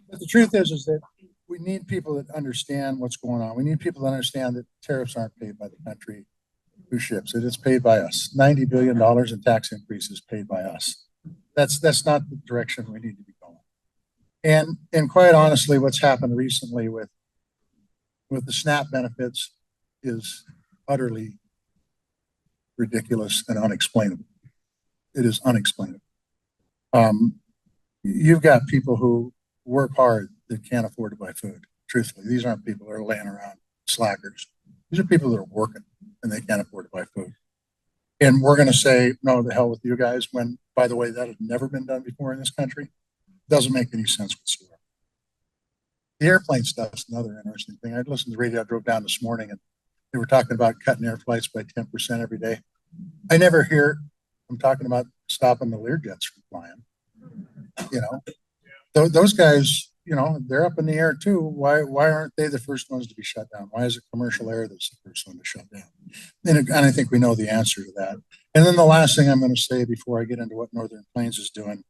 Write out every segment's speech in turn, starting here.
But the truth is that we need people that understand what's going on. We need people to understand that tariffs aren't paid by the country who ships it. It's paid by us. $90 billion in tax increases paid by us. That's not the direction we need to be going. And quite honestly, what's happened recently with the SNAP benefits is utterly ridiculous and unexplainable. It is unexplainable. You've got people who work hard that can't afford to buy food. Truthfully, these aren't people that are laying around slackers. These are people that are working and they can't afford to buy food. And we're going to say, no, the hell with you guys, when, by the way, that had never been done before in this country. Doesn't make any sense whatsoever. The airplane stuff is another interesting thing. I listened to the radio. I drove down this morning and they were talking about cutting air flights by 10% every day. I never hear them talking about stopping the Learjets from flying. You know, those guys, you know, they're up in the air too. Why aren't they the first ones to be shut down? Why is it commercial air that's the first one to shut down? And I think we know the answer to that. And then the last thing I'm going to say before I get into what Northern Plains is doing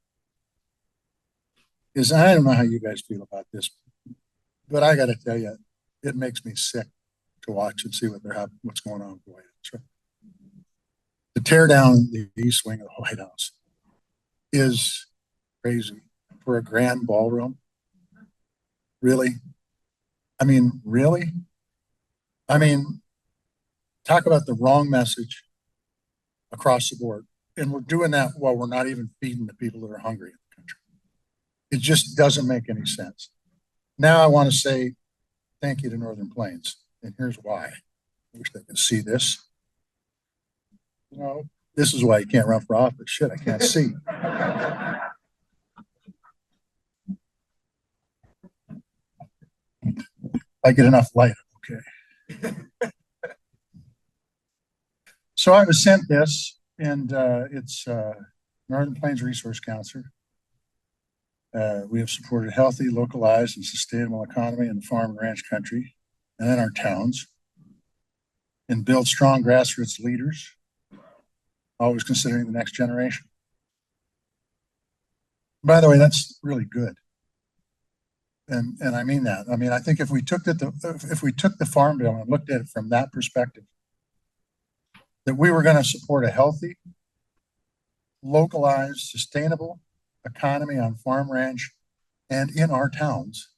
is, I don't know how you guys feel about this, but I got to tell you, it makes me sick to watch and see what's going on with the White House. Right? To tear down the east wing of the White House is crazy for a grand ballroom. Really? I mean, really? I mean, talk about the wrong message across the board. And we're doing that while we're not even feeding the people that are hungry in the country. It just doesn't make any sense. Now I want to say thank you to Northern Plains. And here's why. I wish they could see this. You know, this is why you can't run for office. Shit, I can't see. I get enough light, okay. So I was sent this, and it's Northern Plains Resource Council. We have supported healthy, localized, and sustainable economy in the farm and ranch country and in our towns, and build strong grassroots leaders, always considering the next generation. By the way, that's really good. And I mean that. I mean, I think if we took the Farm Bill and looked at it from that perspective, that we were going to support a healthy, localized, sustainable economy on farm, ranch, and in our towns,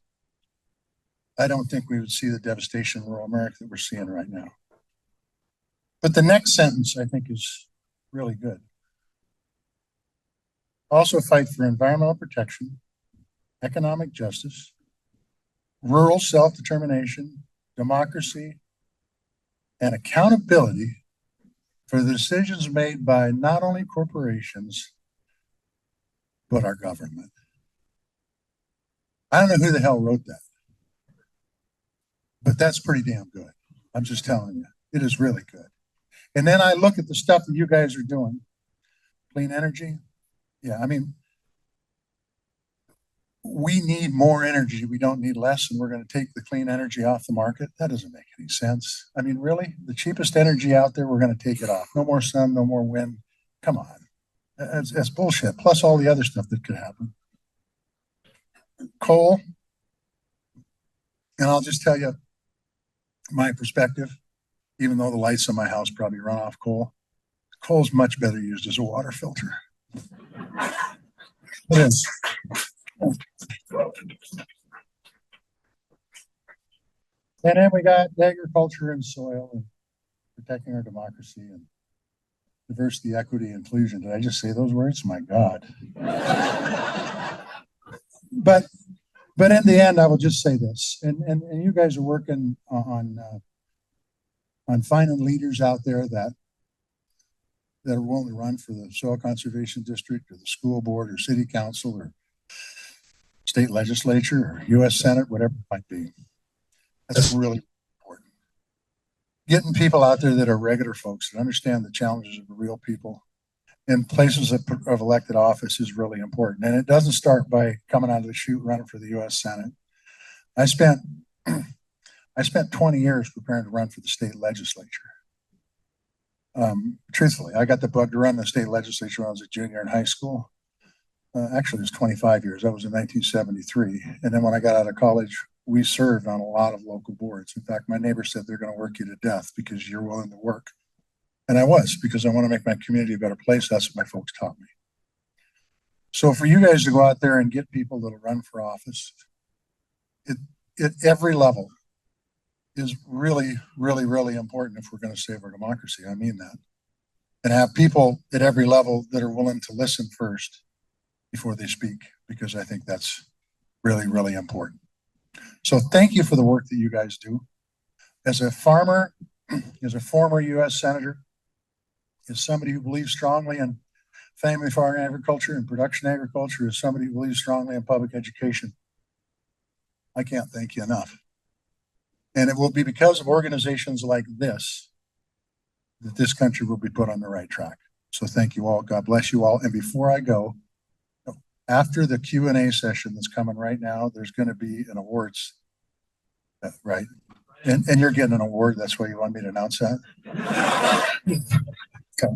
I don't think we would see the devastation in rural America that we're seeing right now. But the next sentence, I think, is really good. Also fight for environmental protection, economic justice, rural self-determination, democracy, and accountability for the decisions made by not only corporations, but our government. I don't know who the hell wrote that, but that's pretty damn good. I'm just telling you, it is really good. And then I look at the stuff that you guys are doing, clean energy. Yeah, I mean, we need more energy. We don't need less, and we're going to take the clean energy off the market. That doesn't make any sense. I mean, really, the cheapest energy out there, we're going to take it off. No more sun, no more wind. Come on. That's bullshit. Plus all the other stuff that could happen. Coal, and I'll just tell you my perspective, even though the lights in my house probably run off coal. Coal's much better used as a water filter. It is. And then we got agriculture and soil and protecting our democracy and diversity, equity, inclusion. Did I just say those words? My God. But in the end, I will just say this, and you guys are working on finding leaders out there that are willing to run for the Soil Conservation District or the school board or city council or state legislature or U.S. Senate, whatever it might be. That's really important. Getting people out there that are regular folks that understand the challenges of the real people in places of elected office is really important. And it doesn't start by coming out of the chute running for the U.S. Senate. I spent 20 years preparing to run for the state legislature. Truthfully, I got the bug to run the state legislature when I was a junior in high school. Actually, it was 25 years. That was in 1973. And then when I got out of college, we served on a lot of local boards. In fact, my neighbor said they're going to work you to death because you're willing to work. And I was, because I want to make my community a better place. That's what my folks taught me. So for you guys to go out there and get people that'll run for office, at every level is really, really, really important if we're going to save our democracy. I mean that. And have people at every level that are willing to listen first before they speak, because I think that's really, really important. So thank you for the work that you guys do. As a farmer, as a former U.S. Senator, as somebody who believes strongly in family farm agriculture and production agriculture, as somebody who believes strongly in public education, I can't thank you enough. And it will be because of organizations like this that this country will be put on the right track. So thank you all. God bless you all. And before I go, after the Q&A session that's coming right now, there's going to be an awards, right? And you're getting an award. That's why you want me to announce that. Okay.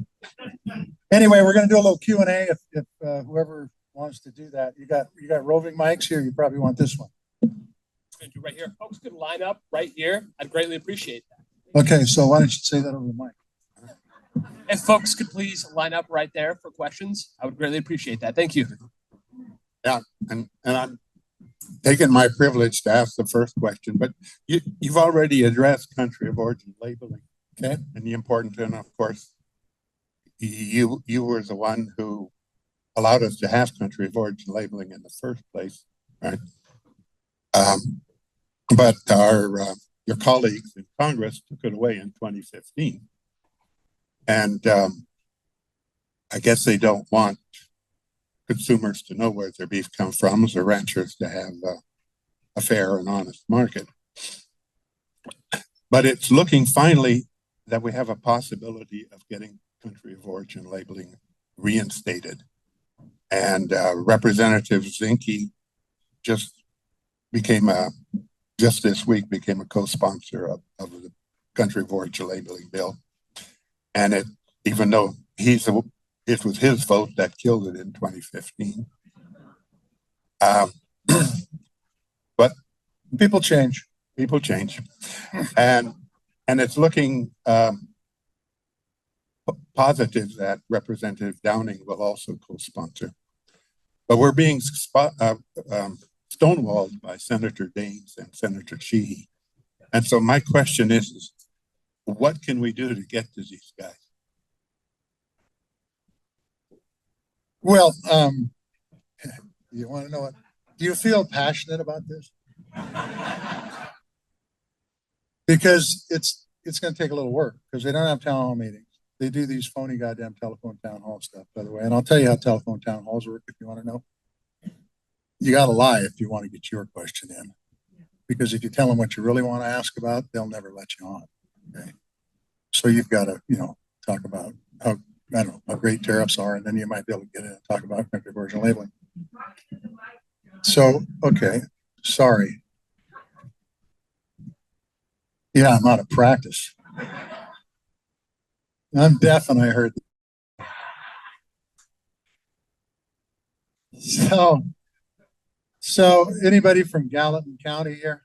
Anyway, we're going to do a little Q&A. If whoever wants to do that, you got roving mics here. You probably want this one. Going to do right here. Folks could line up right here. I'd greatly appreciate that. Okay, so why don't you say that over the mic? If folks could please line up right there for questions, I would greatly appreciate that. Thank you. Yeah, and I'm taking my privilege to ask the first question, but you've already addressed country of origin labeling, okay, and the important thing, of course, you were the one who allowed us to have country of origin labeling in the first place, right? But your colleagues in Congress took it away in 2015, and I guess they don't want consumers to know where their beef comes from, or ranchers to have a fair and honest market. But it's looking finally that we have a possibility of getting country of origin labeling reinstated. And Representative Zinke just this week became a co-sponsor of the country of origin labeling bill. And even though it was his vote that killed it in 2015. But people change. And it's looking positive that Representative Downing will also co-sponsor. But we're being stonewalled by Senator Daines and Senator Sheehy. And so my question is what can we do to get to these guys? Well, you want to know what? Do you feel passionate about this? Because it's going to take a little work, because they don't have town hall meetings. They do these phony goddamn telephone town hall stuff, by the way. And I'll tell you how telephone town halls work if you want to know. You got to lie if you want to get your question in, because if you tell them what you really want to ask about, they'll never let you on. Okay, so you've got to, talk about how great tariffs are, and then you might be able to get in and talk about country of origin labeling. So, okay, sorry. Yeah, I'm out of practice. I'm deaf, and I heard. So anybody from Gallatin County here?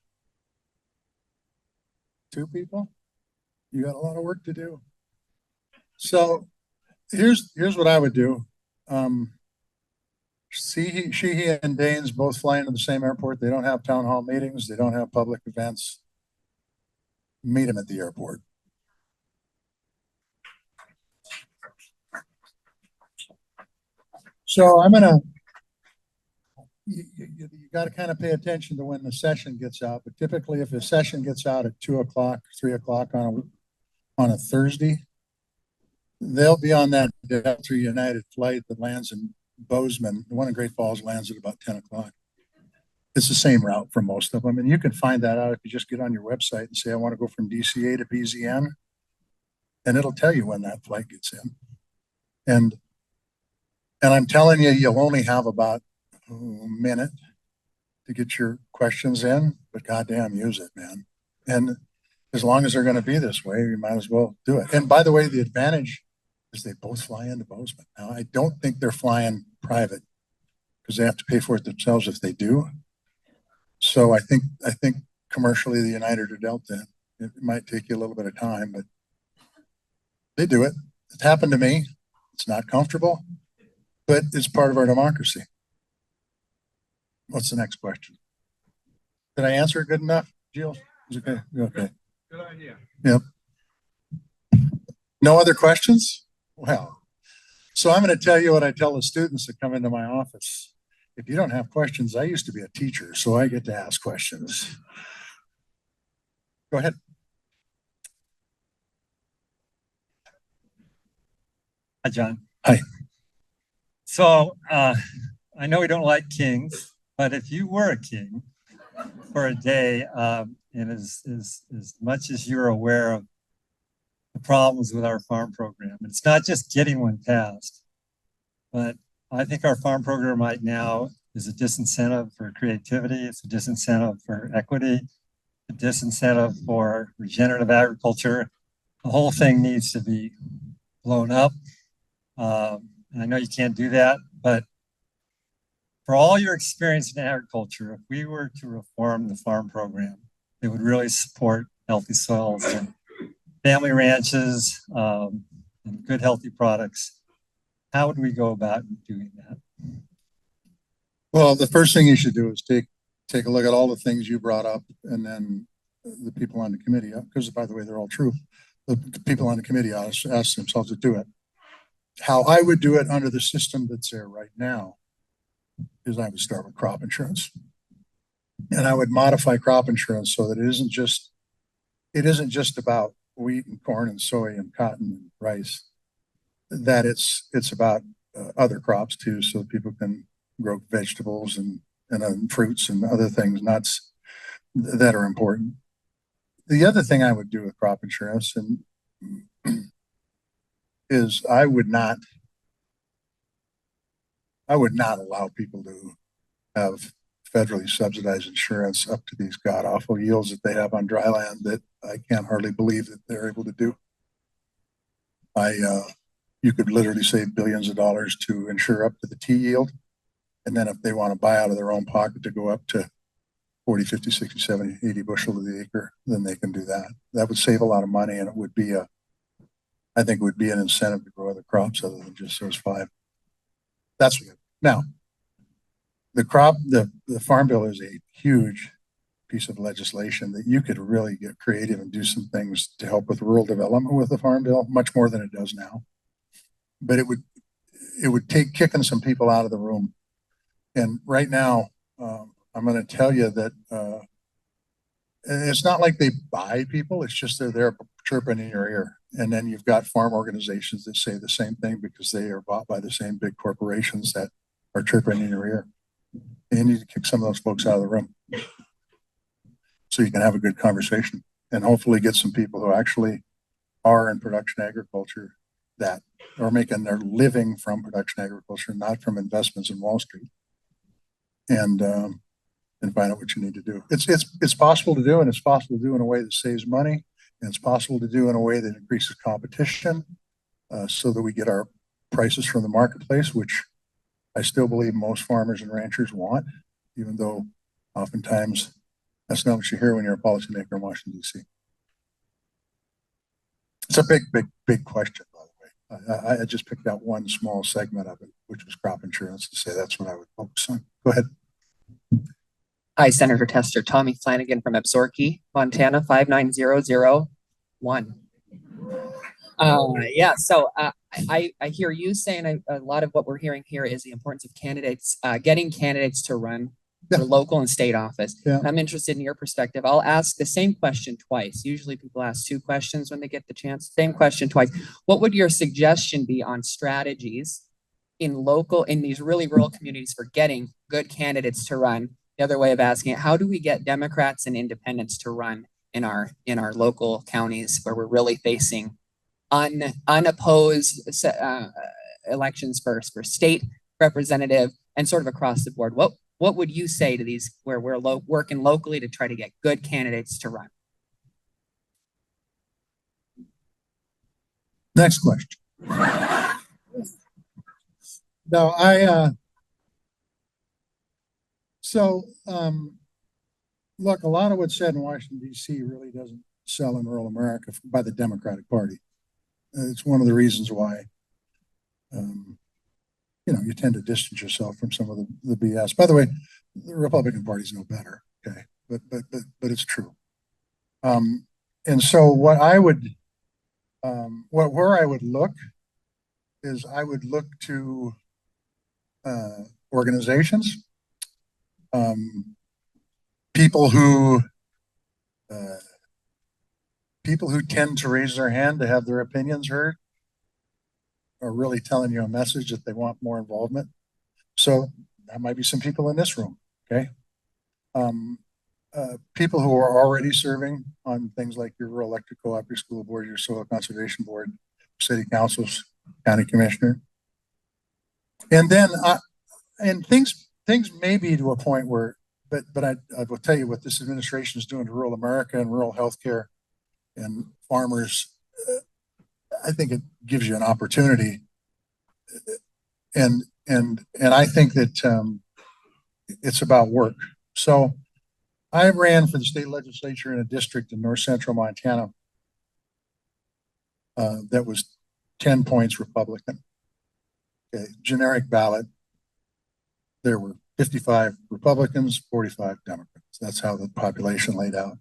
2 people? You got a lot of work to do. So here's what I would do. Sheehy and Daines both fly into the same airport. They don't have town hall meetings. They don't have public events. Meet them at the airport. So you got to kind of pay attention to when the session gets out. But typically, if a session gets out at 2 o'clock, 3 o'clock on a Thursday, they'll be on that Delta United flight that lands in Bozeman. The one in Great Falls lands at about 10 o'clock. It's the same route for most of them. And you can find that out if you just get on your website and say, I want to go from DCA to BZN. And it'll tell you when that flight gets in. And I'm telling you, you'll only have about a minute to get your questions in, but goddamn, use it, man. And as long as they're going to be this way, you might as well do it. And by the way, the advantage is they both fly into Bozeman. Now, I don't think they're flying private because they have to pay for it themselves if they do. So I think commercially the United or Delta, it might take you a little bit of time, but they do it. It's happened to me. It's not comfortable, but it's part of our democracy. What's the next question? Did I answer it good enough, Jill? Is it okay? Okay. Good idea. Yep. No other questions? Well, so I'm going to tell you what I tell the students that come into my office. If you don't have questions, I used to be a teacher, so I get to ask questions. Go ahead. Hi, John. Hi. So I know we don't like kings, but if you were a king for a day, and as much as you're aware of the problems with our farm program, it's not just getting one passed, but I think our farm program right now is a disincentive for creativity. It's a disincentive for equity, a disincentive for regenerative agriculture. The whole thing needs to be blown up. And I know you can't do that, but for all your experience in agriculture, if we were to reform the farm program, it would really support healthy soils and family ranches and good healthy products. How would we go about doing that? Well, the first thing you should do is take a look at all the things you brought up, and then the people on the committee, because by the way, they're all true. The people on the committee ask themselves to do it. How I would do it under the system that's there right now is I would start with crop insurance, and I would modify crop insurance so that it isn't just about wheat and corn and soy and cotton and rice. That it's about other crops too, so that people can grow vegetables and fruits and other things, nuts that are important. The other thing I would do with crop insurance is I would not allow people to have federally subsidized insurance up to these god awful yields that they have on dry land that I can't hardly believe that they're able to do. You could literally save billions of dollars to insure up to the T yield. And then if they want to buy out of their own pocket to go up to 40, 50, 60, 70, 80 bushel to the acre, then they can do that. That would save a lot of money, and it would be I think it would be an incentive to grow other crops other than just those five. That's good. Now, the farm bill is a huge piece of legislation that you could really get creative and do some things to help with rural development with the farm bill, much more than it does now. But it would take kicking some people out of the room. And right now, I'm going to tell you that it's not like they buy people. It's just they're there chirping in your ear. And then you've got farm organizations that say the same thing because they are bought by the same big corporations that are chirping in your ear. And you need to kick some of those folks out of the room so you can have a good conversation and hopefully get some people who actually are in production agriculture that are making their living from production agriculture, not from investments in Wall Street. And find out what you need to do. It's possible to do, and it's possible to do in a way that saves money, and it's possible to do in a way that increases competition, so that we get our prices from the marketplace, which I still believe most farmers and ranchers want, even though oftentimes that's not what you hear when you're a policymaker in Washington, D.C. It's a big question, by the way. I just picked out one small segment of it, which was crop insurance, to say that's what I would focus on. Go ahead. Hi, Senator Tester. Tommy Flanagan from Absorkey, Montana, 59001. Yeah, so I hear you saying a lot of what we're hearing here is the importance of candidates, getting candidates to run for local and state office. Yeah. And I'm interested in your perspective. I'll ask the same question twice. Usually people ask two questions when they get the chance. Same question twice. What would your suggestion be on strategies in these really rural communities for getting good candidates to run? The other way of asking it, how do we get Democrats and independents to run in our local counties where we're really facing unopposed elections for state representative and sort of across the board? What would you say to these where we're working locally to try to get good candidates to run? Next question. No, So, look, a lot of what's said in Washington DC really doesn't sell in rural America by the Democratic Party. It's one of the reasons why, you tend to distance yourself from some of the BS. By the way, the Republican Party's no better. Okay. But it's true. And so what I would, where I would look is I would look to, organizations, people who tend to raise their hand to have their opinions heard are really telling you a message that they want more involvement. So that might be some people in this room. Okay. People who are already serving on things like your rural electric co-op, your school board, your soil conservation board, city councils, county commissioner. And then, and things may be to a point where, but I will tell you what this administration is doing to rural America and rural healthcare and farmers. I think it gives you an opportunity, and I think that it's about work. So I ran for the state legislature in a district in north central Montana that was 10 points Republican. Okay, generic ballot. There were 55 Republicans, 45 Democrats. That's how the population laid out.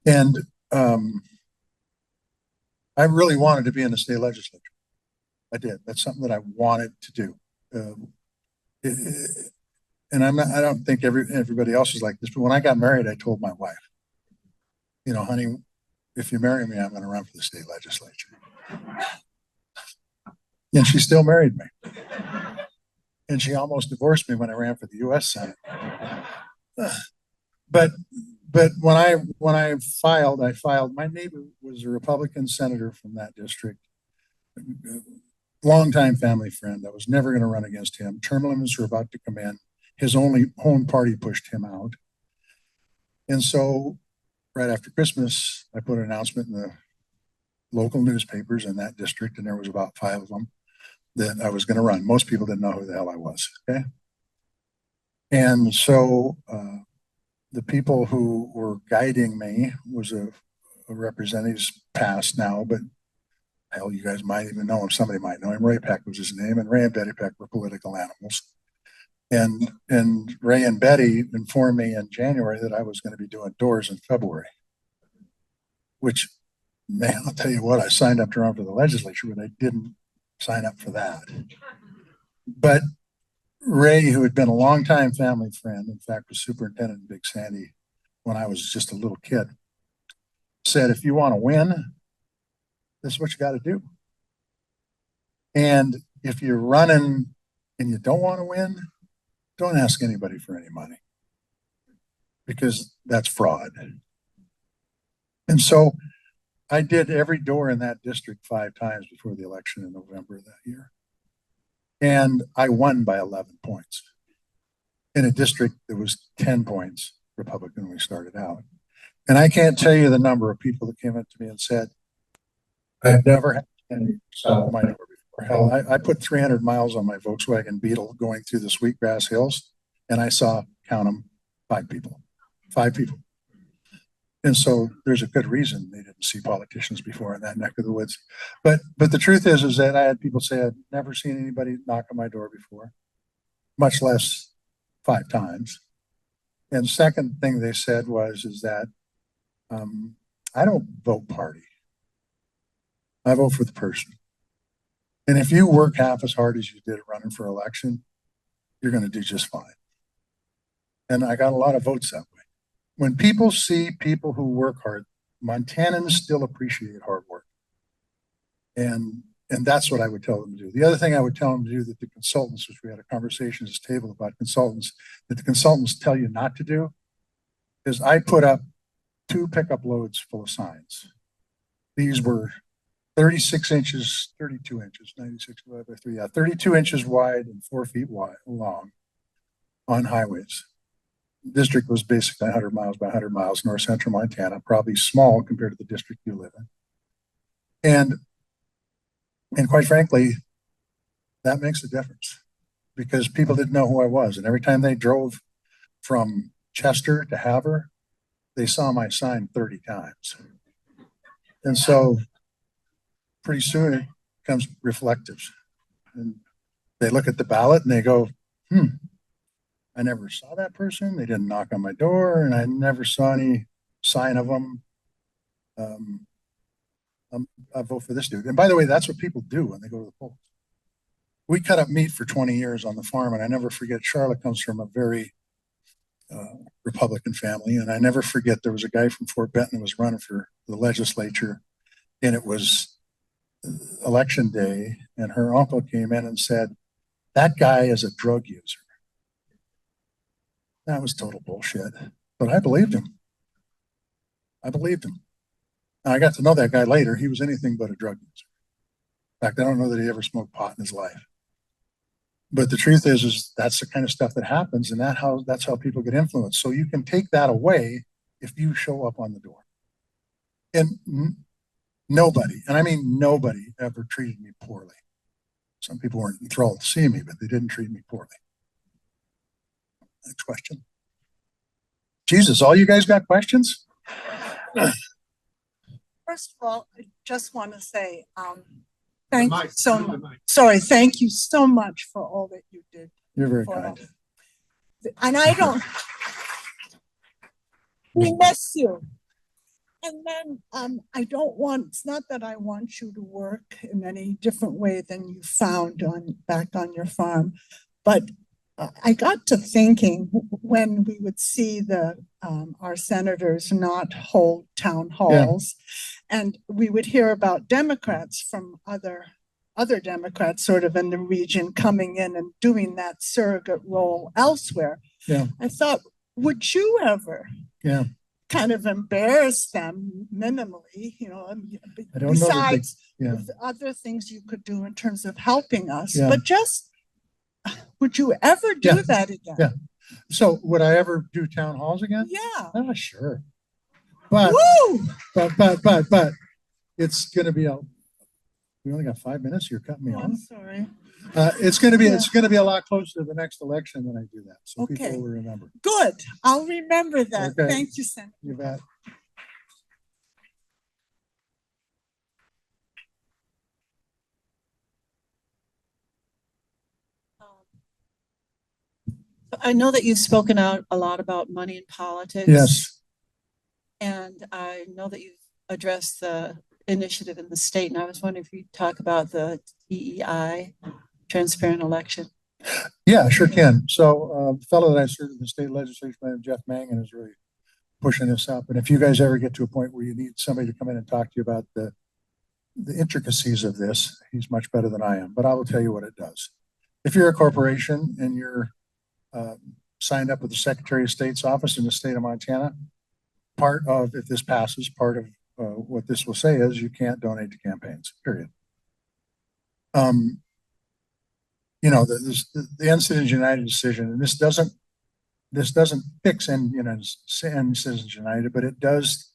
And I really wanted to be in the state legislature. I did. That's something that I wanted to do. And I don't think everybody else is like this, but when I got married, I told my wife, honey, if you marry me, I'm going to run for the state legislature. And she still married me. And she almost divorced me when I ran for the U.S. Senate. But when I filed, my neighbor was a Republican senator from that district, longtime family friend. I was never going to run against him. Term limits were about to come in. His own party pushed him out. And so right after Christmas, I put an announcement in the local newspapers in that district, and there was about 5 of them, that I was going to run. Most people didn't know who the hell I was. Okay. And so the people who were guiding me was a representative's passed now, but hell, you guys might even know him. Somebody might know him. Ray Peck was his name, and Ray and Betty Peck were political animals. And Ray and Betty informed me in January that I was going to be doing doors in February, which, man, I'll tell you what, I signed up to run for the legislature, but I didn't sign up for that. But Ray, who had been a longtime family friend, in fact, was superintendent in Big Sandy when I was just a little kid, said, if you want to win, this is what you got to do. And if you're running and you don't want to win, don't ask anybody for any money, because that's fraud. And so I did every door in that district 5 times before the election in November of that year. And I won by 11 points in a district that was 10 points Republican when we started out. And I can't tell you the number of people that came up to me and said, I've never had any south my door before. Hell, I put 300 miles on my Volkswagen Beetle going through the Sweetgrass Hills, and I saw, count them, 5 people. 5 people. And so there's a good reason they didn't see politicians before in that neck of the woods. But the truth is that I had people say, I've never seen anybody knock on my door before, much less 5 times. And second thing they said is that I don't vote party. I vote for the person. And if you work half as hard as you did running for election, you're going to do just fine. And I got a lot of votes that way. When people see people who work hard, Montanans still appreciate hard work. And that's what I would tell them to do. The other thing I would tell them to do, that the consultants, which we had a conversation at this table about consultants, that the consultants tell you not to do, is I put up 2 pickup loads full of signs. These were 36 inches, 32 inches, 96 divided by 3, 32 inches wide and 4 feet wide, long on highways. The district was basically 100 miles by 100 miles, north central Montana, probably small compared to the district you live in. And quite frankly, that makes a difference, because people didn't know who I was. And every time they drove from Chester to Havre, they saw my sign 30 times. And so pretty soon it becomes reflective. And they look at the ballot and they go, I never saw that person. They didn't knock on my door, and I never saw any sign of them. I vote for this dude. And by the way, that's what people do when they go to the polls. We cut up meat for 20 years on the farm, and I never forget, Charlotte comes from a very Republican family, and I never forget there was a guy from Fort Benton who was running for the legislature, and it was election day, and her uncle came in and said, that guy is a drug user. That was total bullshit, but I believed him. I believed him. And I got to know that guy later. He was anything but a drug user. In fact, I don't know that he ever smoked pot in his life. But the truth is that's the kind of stuff that happens, and that's how people get influenced. So you can take that away if you show up on the door. And nobody, and I mean nobody, ever treated me poorly. Some people weren't enthralled to see me, but they didn't treat me poorly. Next question. Jesus, all you guys got questions? First of all, I just want to say thank you so much. Sorry, thank you so much for all that you did. You're very for kind. us. And I don't, we miss you. And then I don't want, it's not that I want you to work in any different way than you found back on your farm, but I got to thinking when we would see our senators not hold town halls, and we would hear about Democrats from other Democrats sort of in the region coming in and doing that surrogate role elsewhere. Yeah. I thought, would you ever kind of embarrass them minimally, besides other things you could do in terms of helping us, but just would you ever do that again? Yeah. So would I ever do town halls again? Yeah. Oh, sure. But it's going to be we only got 5 minutes. You're cutting me off. I'm sorry. It's going to be a lot closer to the next election when I do that. So people will remember. Good. I'll remember that. Okay. Thank you, Senator. You bet. I know that you've spoken out a lot about money in politics. Yes. And I know that you've addressed the initiative in the state. And I was wondering if you'd talk about the DEI, transparent election. Yeah, sure can. So the fellow that I served in the state legislature, Jeff Mangan, is really pushing this up. And if you guys ever get to a point where you need somebody to come in and talk to you about the intricacies of this, he's much better than I am. But I will tell you what it does. If you're a corporation and you're signed up with the Secretary of State's office in the state of Montana, part of, if this passes, part of what this will say is you can't donate to campaigns, period. The Citizens United decision, and this doesn't fix End Citizens United, but it does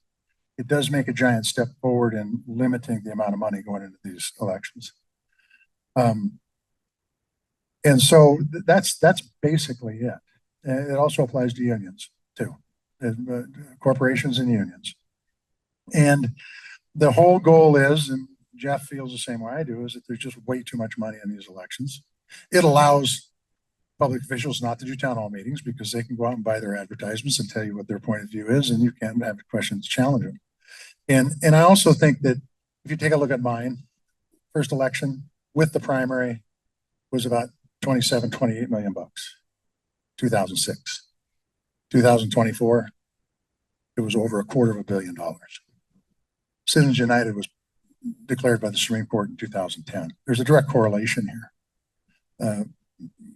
make a giant step forward in limiting the amount of money going into these elections. And so that's basically it. It also applies to unions too, corporations and unions. And the whole goal is, and Jeff feels the same way I do, is that there's just way too much money in these elections. It allows public officials not to do town hall meetings because they can go out and buy their advertisements and tell you what their point of view is, and you can't have questions to challenge them. And I also think that if you take a look at mine, first election with the primary was about 28 million bucks. 2006. 2024, it was over $250 million. Citizens United was declared by the Supreme Court in 2010. There's a direct correlation here.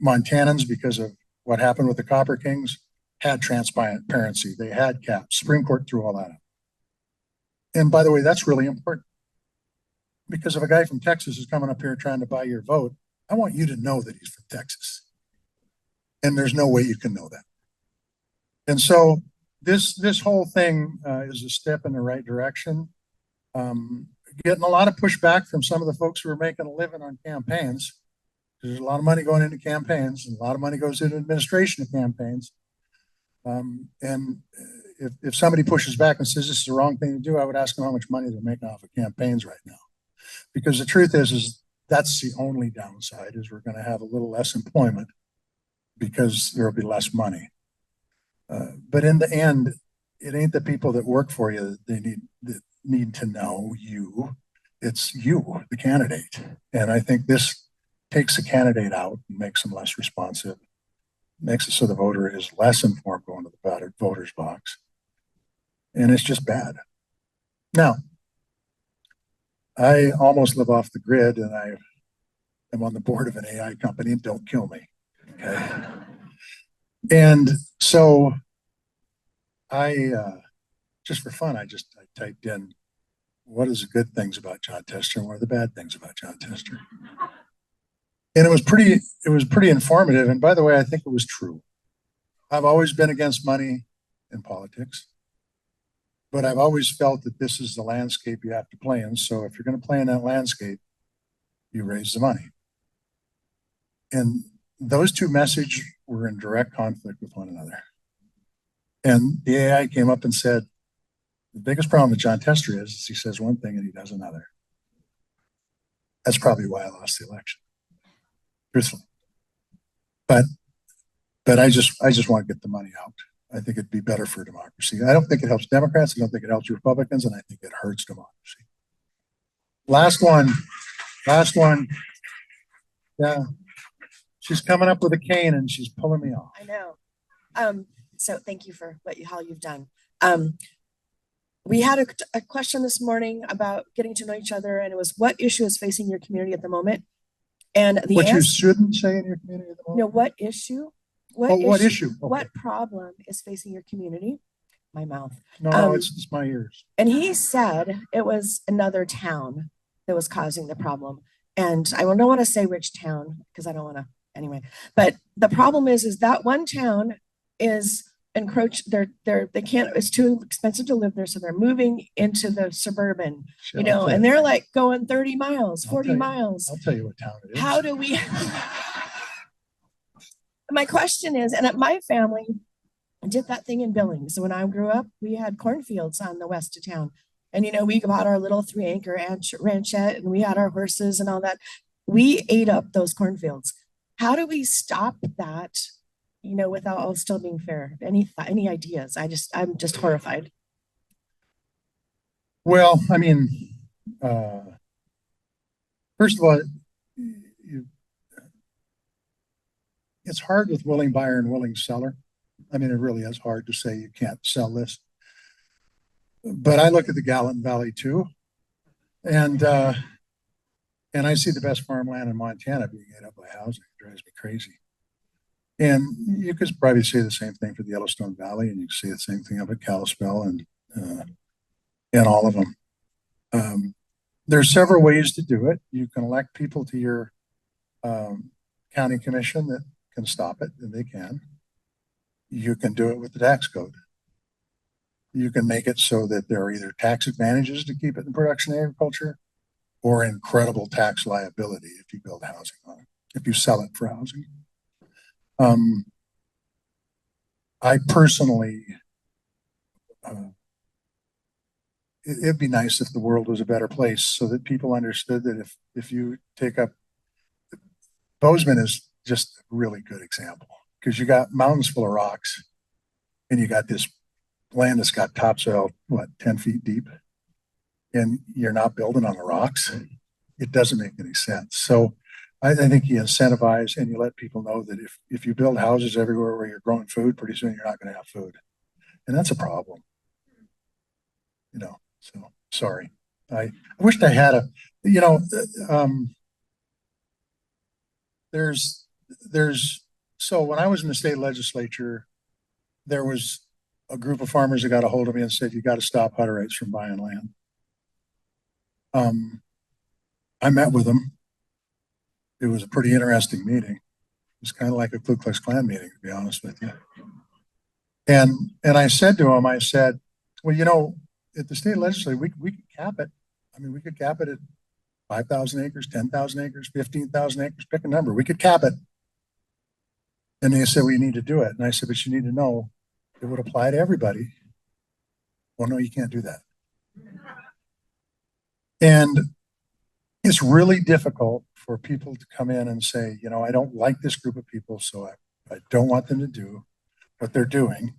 Montanans, because of what happened with the Copper Kings, had transparency. They had caps. Supreme Court threw all that out. And by the way, that's really important. Because if a guy from Texas is coming up here trying to buy your vote, I want you to know that he's from Texas. And there's no way you can know that. And so this whole thing is a step in the right direction. Getting a lot of pushback from some of the folks who are making a living on campaigns. There's a lot of money going into campaigns, and a lot of money goes into administration of campaigns. And if somebody pushes back and says this is the wrong thing to do, I would ask them how much money they're making off of campaigns right now. Because the truth is that's the only downside, is we're going to have a little less employment because there'll be less money. But in the end, it ain't the people that work for you that need to know you. It's you, the candidate. And I think this takes the candidate out and makes them less responsive, makes it so the voter is less informed going to the voter's box. And it's just bad. Now, I almost live off the grid, and I am on the board of an AI company, and don't kill me. Okay. And so I, just for fun, I typed in, what is the good things about Jon Tester and what are the bad things about Jon Tester? And it was pretty informative. And by the way, I think it was true. I've always been against money in politics, but I've always felt that this is the landscape you have to play in. So if you're going to play in that landscape, you raise the money. And those two messages were in direct conflict with one another. And the AI came up and said, the biggest problem with Jon Tester is he says one thing and he does another. That's probably why I lost the election, truthfully. But I just want to get the money out. I think it'd be better for democracy. I don't think it helps Democrats. I don't think it helps Republicans, and I think it hurts democracy. Last one. Yeah. She's coming up with a cane and she's pulling me off. I know. So thank you for how you've done. We had a question this morning about getting to know each other, and it was, what issue is facing your community at the moment? And the What answer, you shouldn't say in your community at the moment? no, what issue? What issue? Okay. What problem is facing your community? My mouth. No, it's my ears. And he said it was another town that was causing the problem. And I don't want to say which town because I don't want to anyway. But the problem is that one town is encroached. They can't. It's too expensive to live there, so they're moving into the suburban. And they're like going 30 miles, 40 miles. I'll tell you what town it is. How do we? My question is, and my family did that thing in Billings. So when I grew up, we had cornfields on the west of town. And, we bought our little 3-acre ranchette, and we had our horses and all that. We ate up those cornfields. How do we stop that, without all still being fair? Any ideas? I'm just horrified. Well, I mean, first of all, it's hard with willing buyer and willing seller. I mean, it really is hard to say you can't sell this. But I look at the Gallatin Valley too, and I see the best farmland in Montana being ate up by housing. It drives me crazy. And you could probably say the same thing for the Yellowstone Valley, and you can see the same thing up at Kalispell and all of them. There's several ways to do it. You can elect people to your county commission that can stop it, and they can. You can do it with the tax code. You can make it so that there are either tax advantages to keep it in production agriculture or incredible tax liability if you build housing on it, if you sell it for housing. I personally, it'd be nice if the world was a better place so that people understood that if you take up, Bozeman is just a really good example because you got mountains full of rocks and you got this land that's got topsoil, 10 feet deep, and you're not building on the rocks. It doesn't make any sense. So I think you incentivize and you let people know that if you build houses everywhere where you're growing food, pretty soon you're not going to have food. And that's a problem. So sorry. I wished I had so when I was in the state legislature, there was a group of farmers that got a hold of me and said, you got to stop Hutterites from buying land. I met with them. It was a pretty interesting meeting. It was kind of like a Ku Klux Klan meeting, to be honest with you. And I said to him, well, at the state legislature, we could cap it. I mean, we could cap it at 5,000 acres, 10,000 acres, 15,000 acres, pick a number. We could cap it. And they said, well, you need to do it. And I said, but you need to know it would apply to everybody. Well, no, you can't do that. And it's really difficult for people to come in and say, you know, I don't like this group of people, so I don't want them to do what they're doing.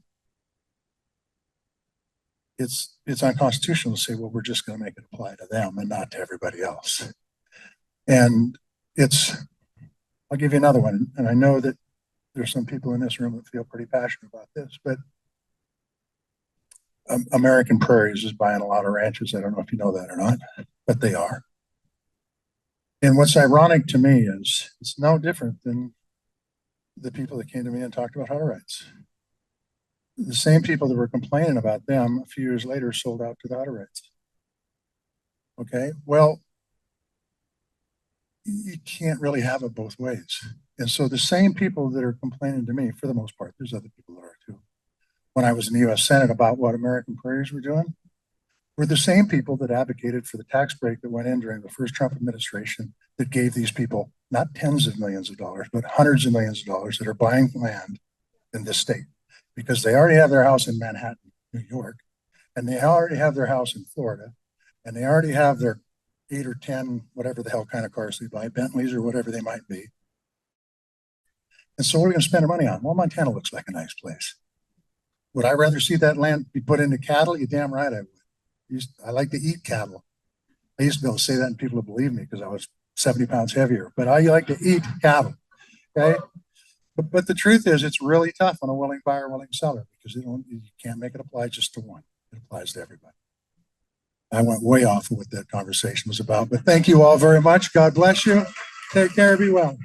It's unconstitutional to say, well, we're just going to make it apply to them and not to everybody else. And I'll give you another one. And I know that there's some people in this room that feel pretty passionate about this, but American Prairies is buying a lot of ranches. I don't know if you know that or not, but they are. And what's ironic to me is it's no different than the people that came to me and talked about hunter rights. The same people that were complaining about them a few years later sold out to the hunter rights. Okay, well, you can't really have it both ways. And so the same people that are complaining to me, for the most part, there's other people that are too, when I was in the US Senate about what American Prairies were doing, were the same people that advocated for the tax break that went in during the first Trump administration that gave these people not tens of millions of dollars, but hundreds of millions of dollars that are buying land in this state because they already have their house in Manhattan, New York, and they already have their house in Florida, and they already have their 8 or 10, whatever the hell kind of cars they buy, Bentleys or whatever they might be. And so what are we going to spend our money on? Well, Montana looks like a nice place. Would I rather see that land be put into cattle? You're damn right I would. I like to eat cattle. I used to be able to say that and people would believe me because I was 70 pounds heavier, but I like to eat cattle, okay? But the truth is it's really tough on a willing buyer, willing seller because you can't make it apply just to one. It applies to everybody. I went way off of what that conversation was about, but thank you all very much. God bless you. Take care. Be well.